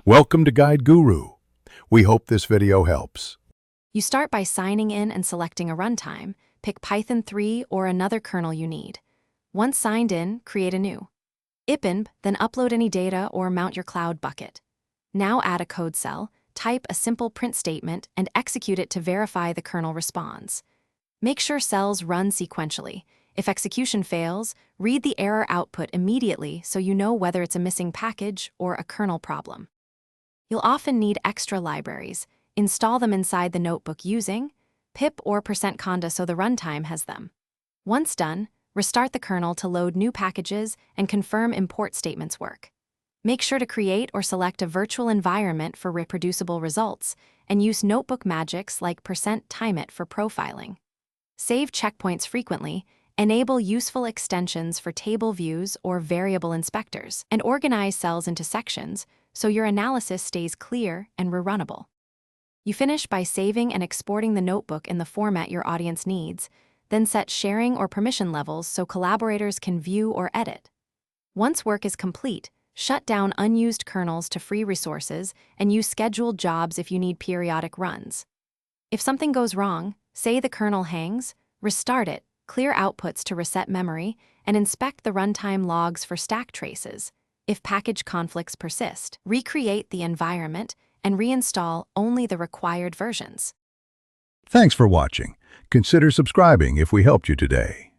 Welcome to Guide Guru. We hope this video helps. You start by signing in and selecting a runtime. Pick Python 3 or another kernel you need. Once signed in, create a new IPINB, then upload any data or mount your cloud bucket. Now add a code cell, type a simple print statement, and execute it to verify the kernel responds. Make sure cells run sequentially. If execution fails, read the error output immediately so you know whether it's a missing package or a kernel problem. You'll often need extra libraries. Install them inside the notebook using pip or %conda so the runtime has them. Once done, restart the kernel to load new packages and confirm import statements work. Make sure to create or select a virtual environment for reproducible results and use notebook magics like %timeit for profiling. Save checkpoints frequently, enable useful extensions for table views or variable inspectors, and organize cells into sections so your analysis stays clear and rerunnable. You finish by saving and exporting the notebook in the format your audience needs, then set sharing or permission levels so collaborators can view or edit. Once work is complete, shut down unused kernels to free resources and use scheduled jobs if you need periodic runs. If something goes wrong, say the kernel hangs, restart it, clear outputs to reset memory, and inspect the runtime logs for stack traces. If package conflicts persist, recreate the environment and reinstall only the required versions. Thanks for watching. Consider subscribing if we helped you today.